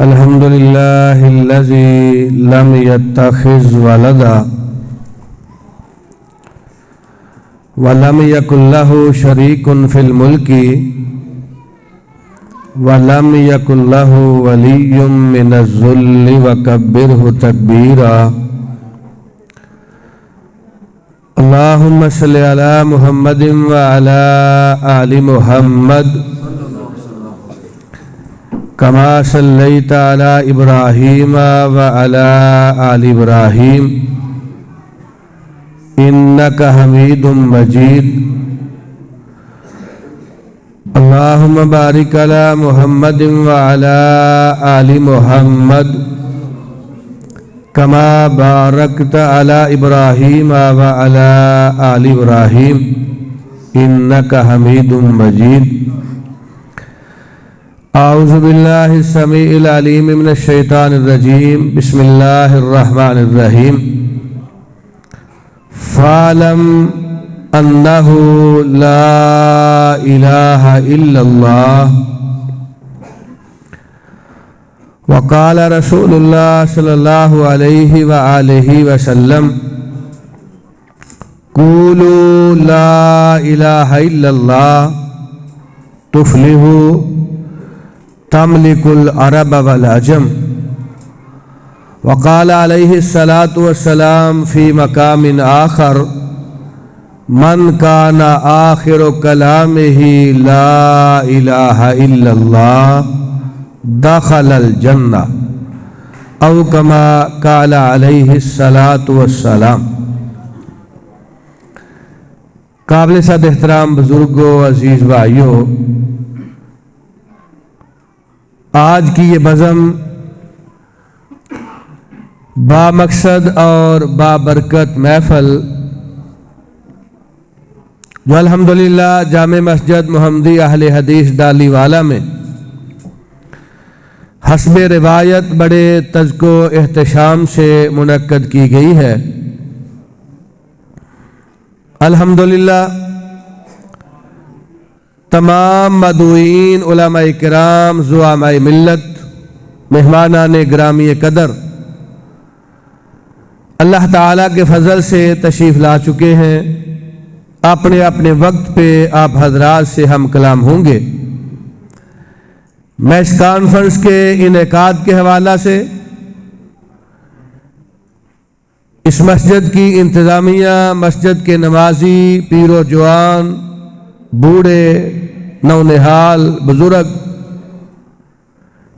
الحمد لله الذي لم يتخذ ولدا ولم يكن له شريك في الملك ولم يكن له ولي من الذل وكبره تكبيرا. اللهم صل على محمد وعلى آل محمد كما صليت على إبراهيم وعلى آل إبراهيم إنك حميد مجيد. اللهم بارك على محمد وعلى آل محمد كما باركت على إبراهيم وعلى آل إبراهيم إنك حميد مجيد. اعوذ باللہ السمیع العلیم من الشیطان الرجیم. بسم اللہ الرحمن الرحیم. فاعلم انہ لا الہ الا اللہ وقال رسول اللہ صلی اللہ علیہ وآلہ وسلم قولوا لا الہ الا اللہ تفلحوا تملك العرب والعجم. وقال عليه الصلاة والسلام في مقام آخر من كان آخر كلامه لا إله إلا الله دخل الجنة أو كما قال عليه الصلاة والسلام. قابل صد احترام بزرگوں، عزیز بھائیوں، آج کی یہ بزم با مقصد اور با برکت محفل جو الحمدللہ جامع مسجد محمدی اہل حدیث ڈالی والا میں حسب روایت بڑے تذک و احتشام سے منعقد کی گئی ہے. الحمدللہ تمام مدعوین، علماء کرام، زعماء ملت، مہمانان گرامی قدر اللہ تعالیٰ کے فضل سے تشریف لا چکے ہیں. اپنے اپنے وقت پہ آپ حضرات سے ہم کلام ہوں گے. میں اس کانفرنس کے انعقاد کے حوالہ سے اس مسجد کی انتظامیہ، مسجد کے نمازی، پیر و جوان، بوڑھے، نونہال، بزرگ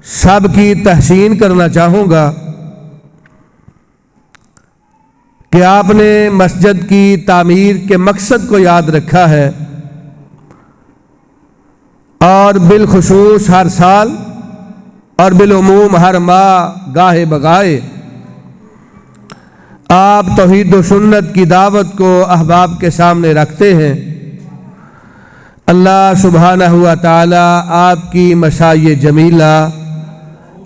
سب کی تحسین کرنا چاہوں گا کہ آپ نے مسجد کی تعمیر کے مقصد کو یاد رکھا ہے اور بالخصوص ہر سال اور بالعموم ہر ماہ گاہے بگاہے آپ توحید و سنت کی دعوت کو احباب کے سامنے رکھتے ہیں. اللہ سبحانہ و تعالی آپ کی مشائی جمیلہ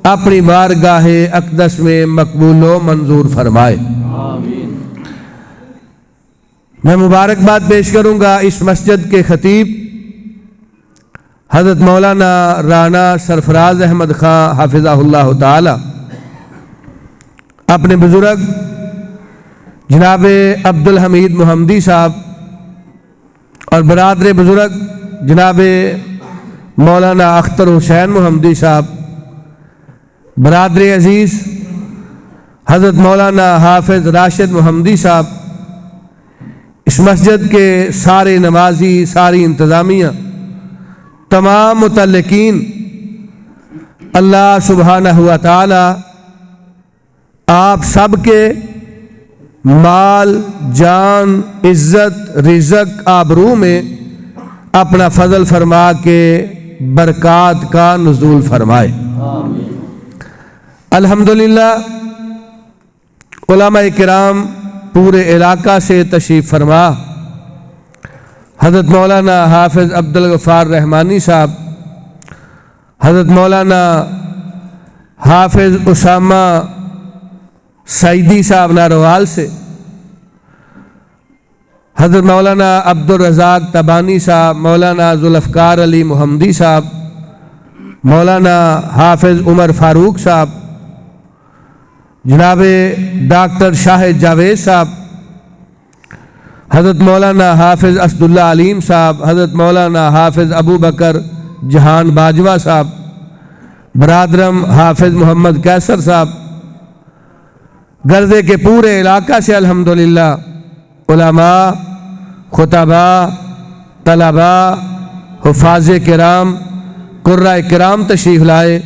اپنی بارگاہ اقدس میں مقبول و منظور فرمائے. آمین. میں مبارکباد پیش کروں گا اس مسجد کے خطیب حضرت مولانا رانا سرفراز احمد خان حافظہ اللہ تعالی، اپنے بزرگ جناب عبدالحمید محمدی صاحب اور برادر بزرگ جناب مولانا اختر حسین محمدی صاحب، برادر عزیز حضرت مولانا حافظ راشد محمدی صاحب، اس مسجد کے سارے نمازی، ساری انتظامیہ، تمام متعلقین، اللہ سبحانہ و تعالی آپ سب کے مال، جان، عزت، رزق، آبرو میں اپنا فضل فرما کے برکات کا نزول فرمائے. آمین. الحمدللہ علماء کرام پورے علاقہ سے تشریف فرما، حضرت مولانا حافظ عبدالغفار رحمانی صاحب، حضرت مولانا حافظ اسامہ سعیدی صاحب ناروال سے، حضرت مولانا عبدالرزاق تبانی صاحب، مولانا ذوالفقار علی محمدی صاحب، مولانا حافظ عمر فاروق صاحب، جناب ڈاکٹر شاہد جاوید صاحب، حضرت مولانا حافظ اسد اللہ علیم صاحب، حضرت مولانا حافظ ابو بکر جہان باجوہ صاحب، برادرم حافظ محمد کیسر صاحب، گردے کے پورے علاقہ سے الحمدللہ علماء، خطبہ، طلباء، حفاظ کرام، قرہ کرام تشریف لائے۔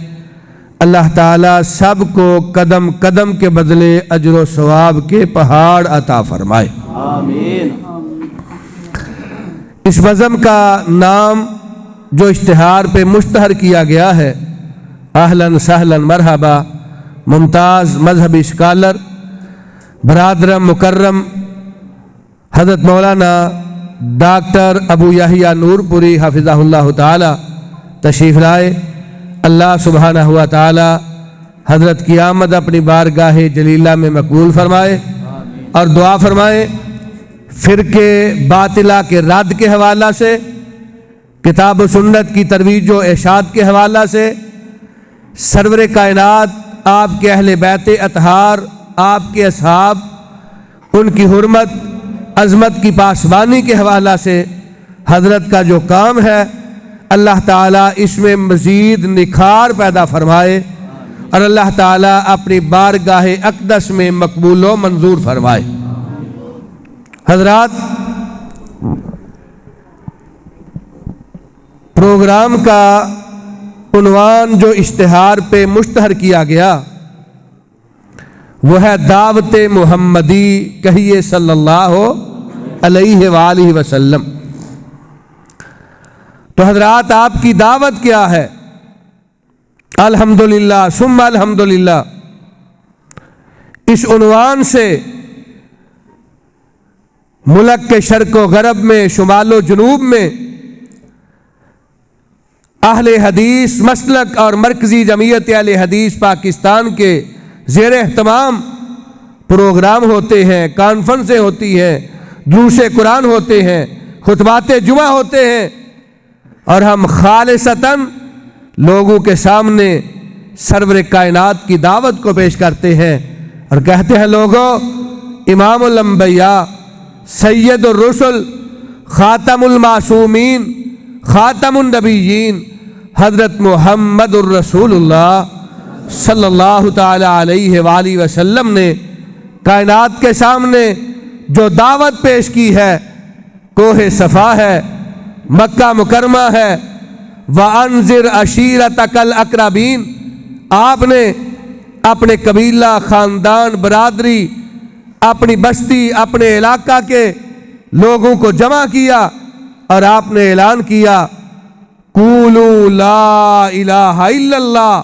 اللہ تعالیٰ سب کو قدم قدم کے بدلے اجر و ثواب کے پہاڑ عطا فرمائے، آمین۔ اس بزم کا نام جو اشتہار پہ مشتہر کیا گیا ہے، اہلاً سہلاً مرحبا، ممتاز مذہبی اسکالر برادرم مکرم حضرت مولانا ڈاکٹر ابو یحییٰ نور پوری حفظہ اللہ تعالی تشریف لائے۔ اللہ سبحانہ و تعالی حضرت کی آمد اپنی بارگاہ جلیلہ میں مقبول فرمائے اور دعا فرمائے۔ فرقے باطلہ کے رد کے حوالہ سے، کتاب و سنت کی ترویج و ارشاد کے حوالہ سے، سرور کائنات آپ کے اہل بیت اطہار، آپ کے اصحاب، ان کی حرمت عظمت کی پاسبانی کے حوالہ سے حضرت کا جو کام ہے، اللہ تعالیٰ اس میں مزید نکھار پیدا فرمائے اور اللہ تعالیٰ اپنی بارگاہ اقدس میں مقبول و منظور فرمائے۔ حضرات، پروگرام کا عنوان جو اشتہار پہ مشتہر کیا گیا وہ ہے دعوت محمدی، کہیے صلی اللہ علیہ وآلہ وسلم۔ تو حضرات، آپ کی دعوت کیا ہے؟ الحمدللہ ثم الحمدللہ، اس عنوان سے ملک کے شرق و غرب میں، شمال و جنوب میں اہل حدیث مسلک اور مرکزی جمعیت اہل حدیث پاکستان کے زیر اہتمام پروگرام ہوتے ہیں، کانفرنسیں ہوتی ہیں، دروس قرآن ہوتے ہیں، خطبات جمعہ ہوتے ہیں، اور ہم خالصتاً لوگوں کے سامنے سرور کائنات کی دعوت کو پیش کرتے ہیں اور کہتے ہیں، لوگوں، امام الانبیاء، سید الرسل، خاتم المعصومین، خاتم النبیین حضرت محمد الرسول اللہ صلی اللہ تعالی علیہ وآلہ وسلم نے کائنات کے سامنے جو دعوت پیش کی ہے، کوہ صفا ہے، مکہ مکرمہ ہے، وَأَنذِرْ عَشِيرَتَكَ الْأَقْرَبِينَ، آپ نے اپنے قبیلہ، خاندان، برادری، اپنی بستی، اپنے علاقہ کے لوگوں کو جمع کیا اور آپ نے اعلان کیا، قولوا لا الہ الا اللہ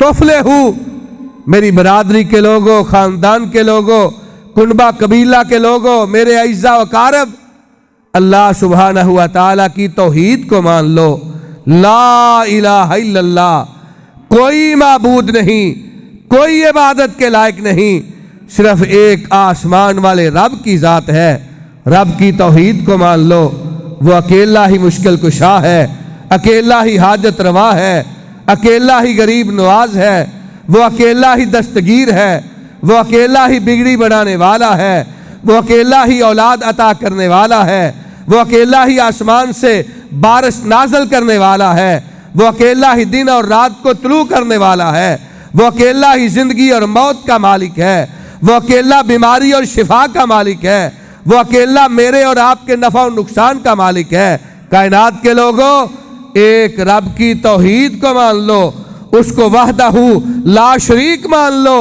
تفلحوا، میری برادری کے لوگوں، خاندان کے لوگوں، کنبہ قبیلہ کے لوگوں، میرے اعزاء و اقارب، اللہ سبحانہ و تعالیٰ کی توحید کو مان لو، لا الہ الا اللہ، کوئی معبود نہیں، کوئی عبادت کے لائق نہیں، صرف ایک آسمان والے رب کی ذات ہے، رب کی توحید کو مان لو، وہ اکیلا ہی مشکل کشا ہے، اکیلا ہی حاجت روا ہے، اکیلا ہی غریب نواز ہے، وہ اکیلا ہی دستگیر ہے، وہ اکیلا ہی بگڑی بڑھانے والا ہے، وہ اکیلا ہی اولاد عطا کرنے والا ہے، وہ اکیلا ہی آسمان سے بارش نازل کرنے والا ہے، وہ اکیلا ہی دن اور رات کو طلوع کرنے والا ہے، وہ اکیلا ہی زندگی اور موت کا مالک ہے، وہ اکیلا بیماری اور شفا کا مالک ہے، وہ اکیلا میرے اور آپ کے نفع و نقصان کا مالک ہے۔ کائنات کے لوگوں، ایک رب کی توحید کو مان لو، اس کو وحدہ لا شریک مان لو،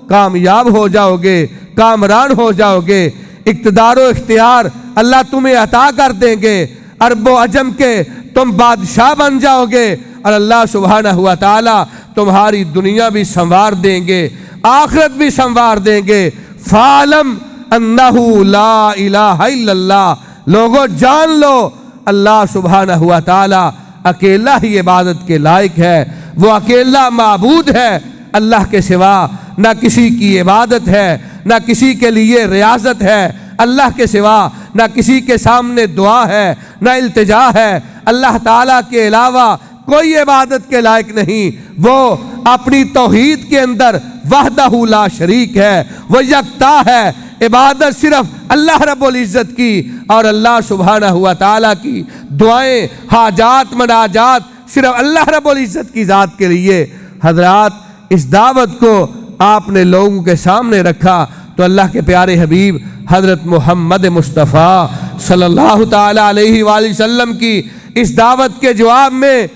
کامیاب ہو جاؤ گے، کامران ہو جاؤ گے، اقتدار و اختیار اللہ تمہیں عطا کر دیں گے، عرب و عجم کے تم بادشاہ بن جاؤ گے، اور اللہ سبحانہ و تعالی تمہاری دنیا بھی سنوار دیں گے، آخرت بھی سنوار دیں گے۔ فَعَلَمْ أَنَّهُ لَا إِلَهَ إِلَّا اللَّهِ، لوگوں جان لو، اللہ سبحانہ و تعالی اکیلا ہی عبادت کے لائق ہے، وہ اکیلا معبود ہے، اللہ کے سوا نہ کسی کی عبادت ہے، نہ کسی کے لیے ریاضت ہے، اللہ کے سوا نہ کسی کے سامنے دعا ہے، نہ التجا ہے، اللہ تعالیٰ کے علاوہ کوئی عبادت کے لائق نہیں، وہ اپنی توحید کے اندر وحدہ لا شریک ہے، وہ یکتا ہے، عبادت صرف اللہ رب العزت کی اور اللہ سبحانہ و تعالیٰ کی، دعائیں حاجات مناجات صرف اللہ رب العزت کی ذات کے لیے۔ حضرات اس دعوت کو آپ نے لوگوں کے سامنے رکھا تو اللہ کے پیارے حبیب حضرت محمد مصطفیٰ صلی اللہ تعالیٰ علیہ وآلہ وسلم کی اس دعوت کے جواب میں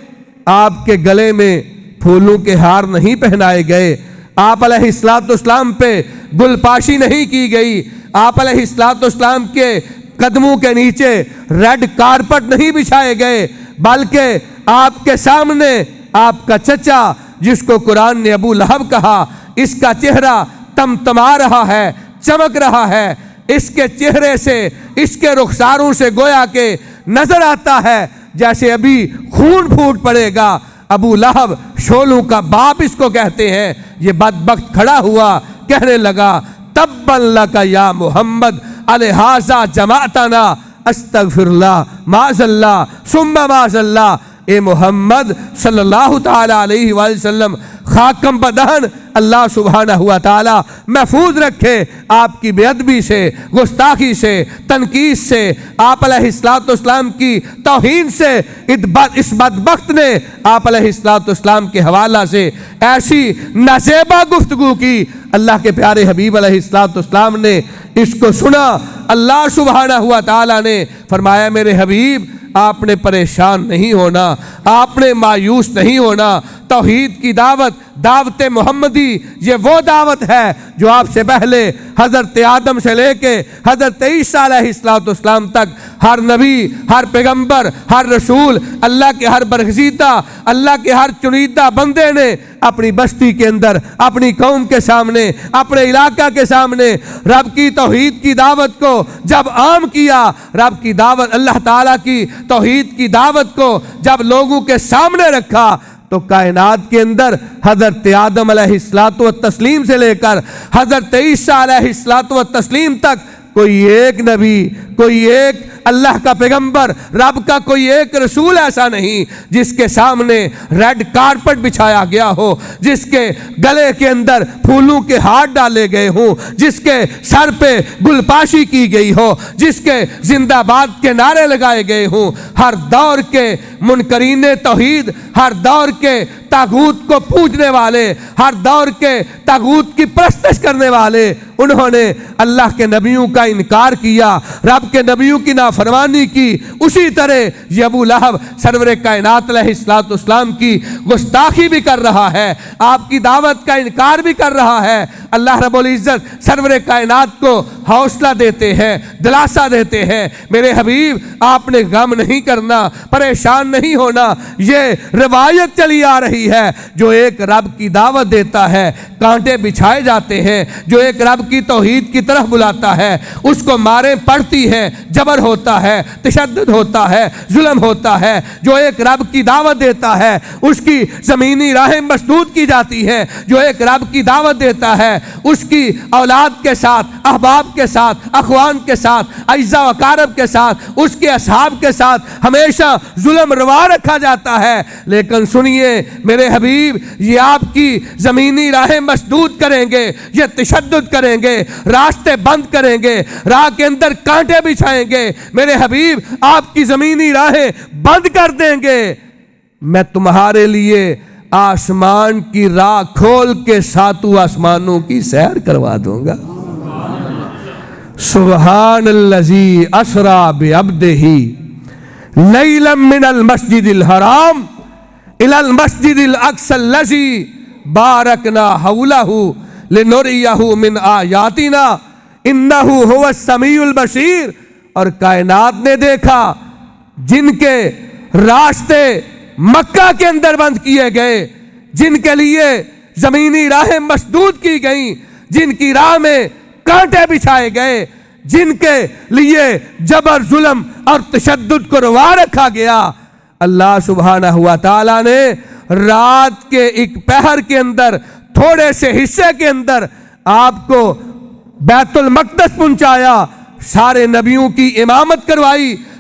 آپ کے گلے میں پھولوں کے ہار نہیں پہنائے گئے، آپ علیہ السلام پہ گل پاشی نہیں کی گئی، آپ علیہ السلام کے قدموں کے نیچے ریڈ کارپٹ نہیں بچھائے گئے، بلکہ آپ کے سامنے آپ کا چچا جس کو قرآن نے ابو لہب کہا، اس کا چہرہ تمتما رہا ہے، چمک رہا ہے، اس کے چہرے سے، اس کے رخساروں سے گویا کہ نظر آتا ہے جیسے ابھی خون پھوٹ پڑے گا۔ ابو لہب شولوں کا باپ اس کو کہتے ہیں، یہ بدبخت کھڑا ہوا کہنے لگا تبا لک یا محمد الہٰذا جمعتنا، استغفر اللہ معاذ اللہ ثم معاذ اللہ۔ اے محمد صلی اللہ تعالیٰ علیہ وآلہ وسلم، خاکم بدہن اللہ سبحانہ و تعالیٰ محفوظ رکھے آپ کی بے ادبی سے، گستاخی سے، تنقید سے، آپ علیہ السلام کی توہین سے۔ اس بدبخت نے آپ علیہ السلام کے حوالہ سے ایسی نازیبہ گفتگو کی، اللہ کے پیارے حبیب علیہ السلام نے اس کو سنا۔ اللہ سبحانہ و تعالیٰ نے فرمایا میرے حبیب آپ نے پریشان نہیں ہونا، آپ نے مایوس نہیں ہونا۔ توحید کی دعوت، دعوت محمدی، یہ وہ دعوت ہے جو آپ سے پہلے حضرت آدم سے لے کے حضرت عیسیٰ علیہ السلام تک ہر نبی، ہر پیغمبر، ہر رسول، اللہ کے ہر برگزیدہ، اللہ کے ہر چنیدہ بندے نے اپنی بستی کے اندر، اپنی قوم کے سامنے، اپنے علاقہ کے سامنے رب کی توحید کی دعوت کو جب عام کیا، رب کی دعوت، اللہ تعالیٰ کی توحید کی دعوت کو جب لوگوں کے سامنے رکھا تو کائنات کے اندر حضرت آدم علیہ السلام سے لے کر حضرت عیسیٰ علیہ السلام تک کوئی ایک نبی، کوئی ایک اللہ کا پیغمبر، رب کا کوئی ایک رسول ایسا نہیں جس کے سامنے ریڈ کارپٹ بچھایا گیا ہو، جس کے گلے کے اندر پھولوں کے ہار ڈالے گئے ہوں، جس کے سر پہ گل پاشی کی گئی ہو، جس کے زندہ باد کے نعرے لگائے گئے ہوں۔ ہر دور کے منکرین توحید، ہر دور کے طاغوت کو پوجنے والے، ہر دور کے طاغوت کی پرستش کرنے والے، انہوں نے اللہ کے نبیوں کا انکار کیا، رب کے نبیوں کی نافرمانی کی۔ اسی طرح یہ ابو لہب سرور کائنات علیہ السلام کی گستاخی بھی کر رہا ہے، آپ کی دعوت کا انکار بھی کر رہا ہے۔ اللہ رب العزت سرور کائنات کو حوصلہ دیتے ہیں، دلاسا دیتے ہیں، میرے حبیب آپ نے غم نہیں کرنا، پریشان نہیں ہونا۔ یہ روایت چلی آ رہی ہے جو ایک رب کی دعوت دیتا ہے کانٹے بچھائے جاتے ہیں، جو ایک رب کی توحید کی طرف بلاتا ہے اس کو ماریں پڑتی ہیں، جبر ہوتا ہے، تشدد ہوتا ہے، ظلم ہوتا ہے۔ جو ایک رب کی دعوت دیتا ہے اس کی زمینی راہیں مسدود کی جاتی ہیں، جو ایک رب کی دعوت دیتا ہے اس کی اولاد کے ساتھ، احباب کے ساتھ، اخوان کے ساتھ، اعزاء و اقارب کے ساتھ، اس کے اصحاب کے ساتھ ہمیشہ ظلم روا رکھا جاتا ہے۔ لیکن سنیے میرے حبیب، یہ آپ کی زمینی راہیں مسدود کریں گے، یہ تشدد کریں گے، راستے بند کریں گے، راہ کے اندر کانٹے بچھائیں گے، میرے حبیب آپ کی زمینی راہیں بند کر دیں گے، میں تمہارے لیے آسمان کی راہ کھول کے ساتوں آسمانوں کی سیر کروا دوں گا۔ سبحان الذی اسری بعبدہ لیلا من المسجد الحرام الی المسجد الاقصی الذی بارکنا حولہ لنریہ من آیاتنا انہ هو السمیع البصیر۔ اور کائنات نے دیکھا جن کے راستے مکہ کے اندر بند کیے گئے، جن کے لیے زمینی راہیں مسدود کی گئیں، جن کی راہ میں کانٹے بچھائے گئے، جن کے لیے جبر، ظلم اور تشدد کو روا رکھا گیا، اللہ سبحانہ و تعالیٰ نے رات کے ایک پہر کے اندر، تھوڑے سے حصے کے اندر آپ کو بیت المقدس پہنچایا، سارے نبیوں کی امامت کروائی،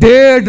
1.5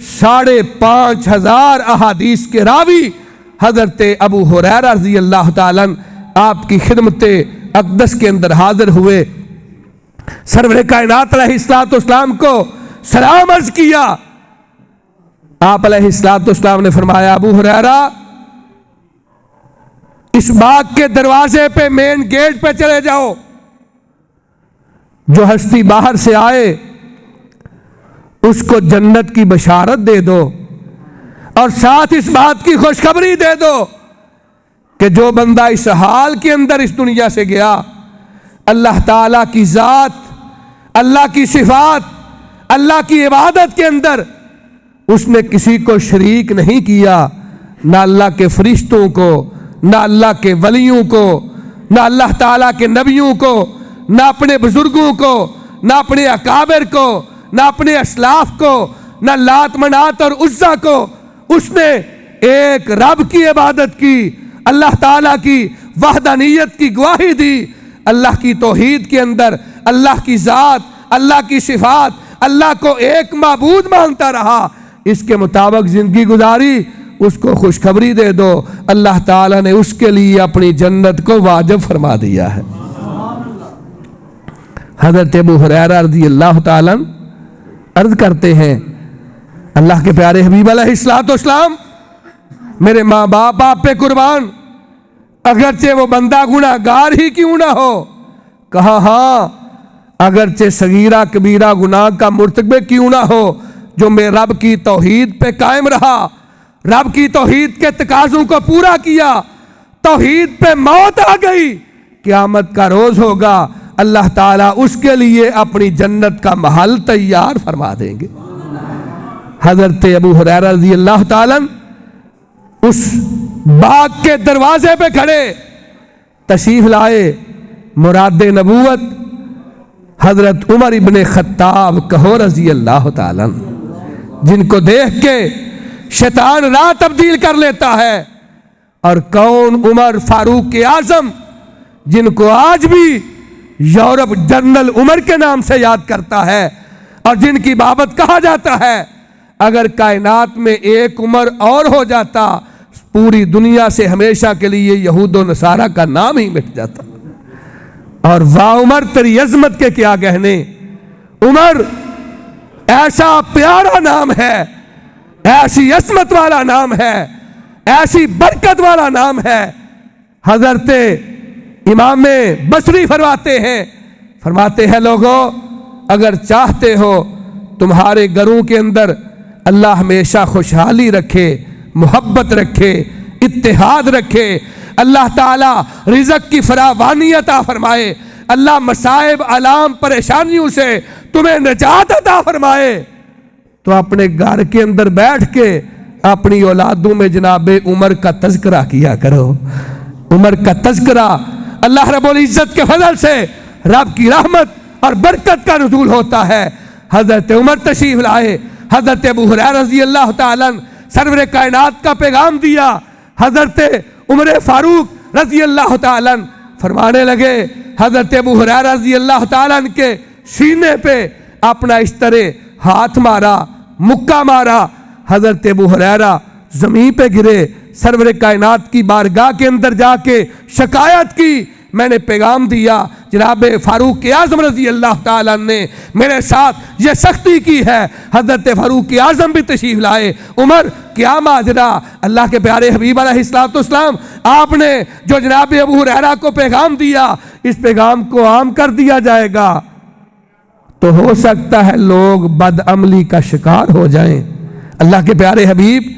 5,500 احادیث کے راوی حضرت ابو ہریرہ رضی اللہ تعالیٰ عنہ آپ کی خدمت اقدس کے اندر حاضر ہوئے، سرور کائنات علیہ السلام کو سلام عرض کیا۔ آپ علیہ السلام نے فرمایا ابو ہریرہ اس باغ کے دروازے پہ مین گیٹ پہ چلے جاؤ، جو ہستی باہر سے آئے اس کو جنت کی بشارت دے دو، اور ساتھ اس بات کی خوشخبری دے دو کہ جو بندہ اس حال کے اندر اس دنیا سے گیا، اللہ تعالیٰ کی ذات، اللہ کی صفات، اللہ کی عبادت کے اندر اس نے کسی کو شریک نہیں کیا، نہ اللہ کے فرشتوں کو، نہ اللہ کے ولیوں کو، نہ اللہ تعالیٰ کے نبیوں کو، نہ اپنے بزرگوں کو، نہ اپنے اکابر کو، نہ اپنے اسلاف کو، نہ لات منات اور عزا کو، اس نے ایک رب کی عبادت کی، اللہ تعالیٰ کی وحدانیت کی گواہی دی، اللہ کی توحید کے اندر اللہ کی ذات، اللہ کی صفات، اللہ کو ایک معبود مانتا رہا، اس کے مطابق زندگی گزاری، اس کو خوشخبری دے دو، اللہ تعالیٰ نے اس کے لیے اپنی جنت کو واجب فرما دیا ہے۔ حضرت ابو ہریرہ رضی اللہ تعالیٰ عرض کرتے ہیں اللہ کے پیارے حبیب علیہ السلام، میرے ماں باپ آپ پہ قربان، اگرچہ وہ بندہ گناہگار ہی کیوں نہ ہو، کہا ہاں اگرچہ صغیرہ کبیرہ گناہ کا مرتکب کیوں نہ ہو، جو میں رب کی توحید پہ قائم رہا، رب کی توحید کے تقاضوں کو پورا کیا، توحید پہ موت آ گئی، قیامت کا روز ہوگا، اللہ تعالیٰ اس کے لیے اپنی جنت کا محل تیار فرما دیں گے۔ حضرت ابو ہریرہ رضی اللہ تعالیٰ اس باغ کے دروازے پہ کھڑے تشریف لائے، مراد نبوت حضرت عمر ابن خطاب کہو رضی اللہ تعالیٰ، جن کو دیکھ کے شیطان راہ تبدیل کر لیتا ہے، اور کون عمر فاروق اعظم، جن کو آج بھی یورپ جنرل عمر کے نام سے یاد کرتا ہے، اور جن کی بابت کہا جاتا ہے اگر کائنات میں ایک عمر اور ہو جاتا پوری دنیا سے ہمیشہ کے لیے یہود و نصارہ کا نام ہی مٹ جاتا۔ اور واہ عمر تیری عظمت کے کیا کہنے، عمر ایسا پیارا نام ہے، ایسی عظمت والا نام ہے، ایسی برکت والا نام ہے۔ حضرت امام بصری فرماتے ہیں لوگوں اگر چاہتے ہو تمہارے گھروں کے اندر اللہ ہمیشہ خوشحالی رکھے، محبت رکھے، اتحاد رکھے، اللہ تعالیٰ رزق کی فراوانی عطا فرمائے، اللہ مصائب علام پریشانیوں سے تمہیں نجات عطا فرمائے، تو اپنے گھر کے اندر بیٹھ کے اپنی اولادوں میں جناب عمر کا تذکرہ کیا کرو۔ عمر کا تذکرہ اللہ رب العزت کے فضل سے رب کی رحمت اور برکت کا نزول ہوتا ہے۔ حضرت عمر تشریف لائے، حضرت ابو ہریرہ رضی اللہ تعالیٰ سرور کائنات کا پیغام دیا، حضرت عمر فاروق رضی اللہ تعالیٰ فرمانے لگے، حضرت ابو ہریرہ رضی اللہ تعالیٰ کے سینے پہ اپنا اس طرح ہاتھ مارا، مکہ مارا، حضرت ابو ہریرہ زمین پہ گرے، سرور کائنات کی بارگاہ کے اندر جا کے شکایت کی، میں نے پیغام دیا جناب فاروق اعظم رضی اللہ تعالیٰ نے میرے ساتھ یہ سختی کی ہے۔ حضرت فاروق اعظم بھی تشریف لائے، عمر کیا ماجرا، اللہ کے پیارے حبیب علیہ السلام آپ نے جو جناب ابو ہریرہ کو پیغام دیا، اس پیغام کو عام کر دیا جائے گا تو ہو سکتا ہے لوگ بد عملی کا شکار ہو جائیں۔ اللہ کے پیارے حبیب،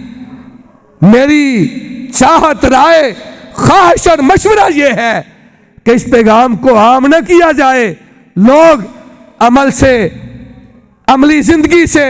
میری چاہت، رائے، خواہش اور مشورہ یہ ہے کہ اس پیغام کو عام نہ کیا جائے، لوگ عمل سے، عملی زندگی سے،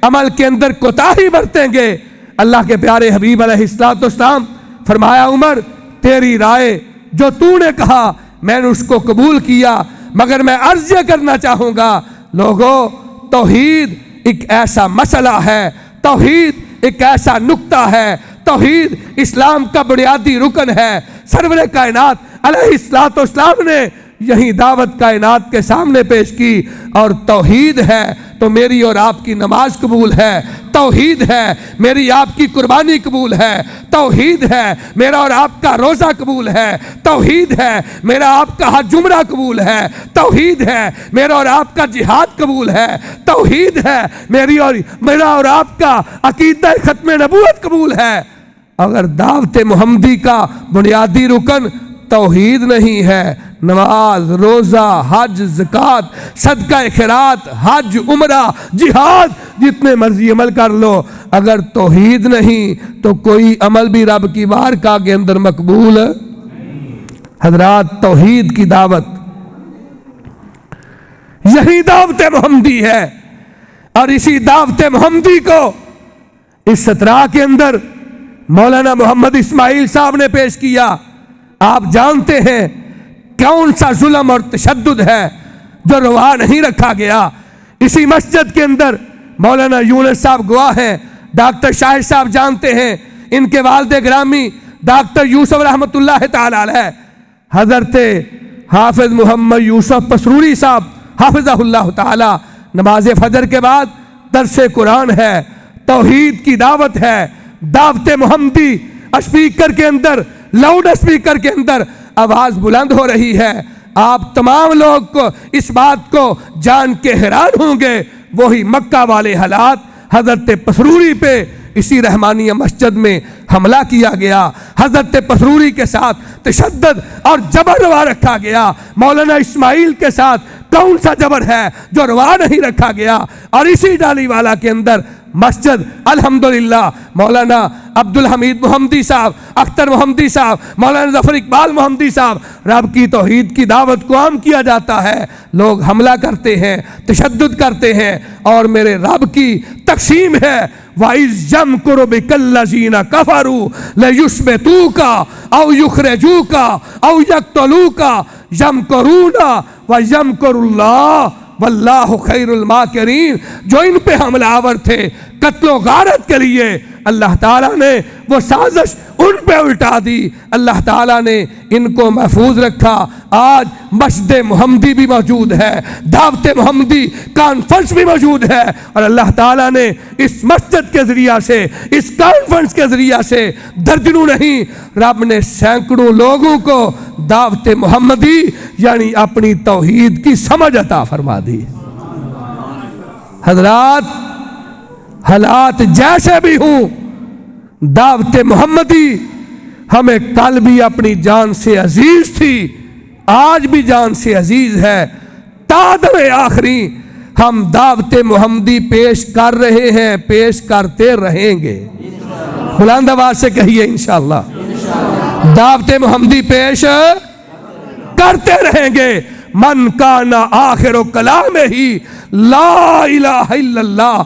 عمل کے اندر کوتاہی برتیں گے۔ اللہ کے پیارے حبیب علیہ السلام فرمایا عمر تیری رائے جو تو نے کہا میں نے اس کو قبول کیا، مگر میں عرض یہ کرنا چاہوں گا لوگوں، توحید ایک ایسا مسئلہ ہے، توحید ایک ایسا نقطہ ہے، توحید اسلام کا بنیادی رکن ہے۔ سرور کائنات علیہ السلام نے یہی دعوت کائنات کے سامنے پیش کی، اور توحید ہے تو میری اور آپ کی نماز قبول ہے، توحید ہے میری آپ کی قربانی قبول ہے، توحید ہے میرا اور آپ کا روزہ قبول ہے، توحید ہے میرا آپ کا حج عمرہ قبول ہے، توحید ہے میرا اور آپ کا جہاد قبول ہے، توحید ہے میرا اور آپ کا عقیدہ ختم نبوت قبول ہے۔ اگر دعوت محمدی کا بنیادی رکن توحید نہیں ہے، نماز، روزہ، حج، زکوٰۃ، صدقہ خیرات، حج، عمرہ، جہاد، جتنے مرضی عمل کر لو، اگر توحید نہیں تو کوئی عمل بھی رب کی بارگاہ کے اندر مقبول ہے۔ حضرات، توحید کی دعوت یہی دعوت محمدی ہے، اور اسی دعوت محمدی کو اس 17 کے اندر مولانا محمد اسماعیل صاحب نے پیش کیا۔ آپ جانتے ہیں کون سا ظلم اور تشدد ہے جو روا نہیں رکھا گیا۔ اسی مسجد کے اندر مولانا یونس صاحب گواہ ہیں، ڈاکٹر شاہر صاحب جانتے ہیں، ان کے والد گرامی ڈاکٹر یوسف رحمۃ اللہ تعالی علیہ، حضرت حافظ محمد یوسف پسروری صاحب حافظہ اللہ تعالی، نماز فجر کے بعد درس قرآن ہے، توحید کی دعوت ہے، دعوت محمدی، اسپیکر کے اندر، لاؤڈ اسپیکر کے اندر آواز بلند ہو رہی ہے۔ آپ تمام لوگ کو اس بات کو جان کے حیران ہوں گے، وہی مکہ والے حالات حضرت پسروری پہ اسی رحمانیہ مسجد میں حملہ کیا گیا، حضرت پسروری کے ساتھ تشدد اور جبر روا رکھا گیا۔ مولانا اسماعیل کے ساتھ کون سا جبر ہے جو روا نہیں رکھا گیا؟ اور اسی ڈالی والا کے اندر مسجد الحمدللہ مولانا عبدالحمید محمدی صاحب، اختر محمدی صاحب، مولانا ظفر اقبال محمدی صاحب، رب کی توحید کی دعوت کو عام کیا جاتا ہے، لوگ حملہ کرتے ہیں، تشدد کرتے ہیں، اور میرے رب کی تقسیم ہے وَإِذْ يَمْكُرُ بِكَ الَّذِينَ كَفَرُوا لَيُثْبِتُوكَ أَوْ يُخْرِجُوكَ أَوْ يَقْتُلُوكَ يَمْكُرُونَ وَيَمْكُرُ اللَّهُ واللہ خیر الماکرین۔ جو ان پہ حملہ آور تھے قتل و غارت کے لیے، اللہ تعالیٰ نے وہ سازش ان پہ الٹا دی، اللہ تعالیٰ نے ان کو محفوظ رکھا۔ آج مسجد محمدی بھی موجود ہے، دعوت محمدی کانفرنس بھی موجود ہے، اور اللہ تعالیٰ نے اس مسجد کے ذریعہ سے، اس کانفرنس کے ذریعہ سے درجنوں نہیں، رب نے سینکڑوں لوگوں کو دعوت محمدی یعنی اپنی توحید کی سمجھ عطا فرما دی۔ حضرات، حالات جیسے بھی ہوں، دعوت محمدی ہمیں کل بھی اپنی جان سے عزیز تھی، آج بھی جان سے عزیز ہے، تا دم آخری ہم دعوت محمدی پیش کر رہے ہیں، پیش کرتے رہیں گے۔ بلند آواز سے کہیے انشاءاللہ، دعوت محمدی پیش کرتے رہیں گے۔ من کان آخر کلامہ لا الہ الا اللہ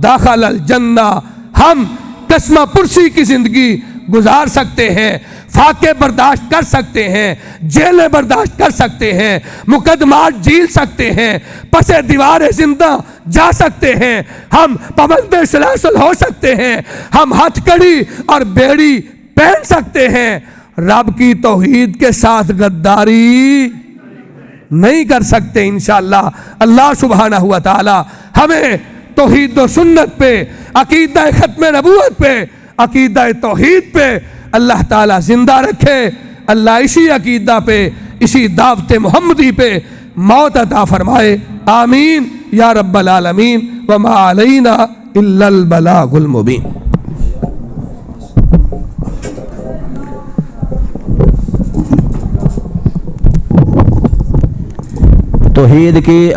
داخل الجنہ۔ ہم قسمہ پرسی کی زندگی گزار سکتے ہیں، فاقے برداشت کر سکتے ہیں، جیلیں برداشت کر سکتے ہیں، مقدمات جھیل سکتے ہیں، پس دیوار زندہ جا سکتے ہیں، ہم پابند سلاسل ہو سکتے ہیں، ہم ہتھ کڑی اور بیڑی پہن سکتے ہیں، رب کی توحید کے ساتھ غداری نہیں کر سکتے انشاءاللہ۔ اللہ سبحانہ و تعالی ہمیں توحید و سنت پہ، عقیدہ ختم نبوت پہ، عقیدہ توحید پہ اللہ تعالی زندہ رکھے۔ اللہ اسی عقیدہ پہ، اسی دعوت محمدی پہ موت عطا فرمائے، آمین یا رب العالمین۔ وما علینا الا البلاغ المبین۔ توحید کی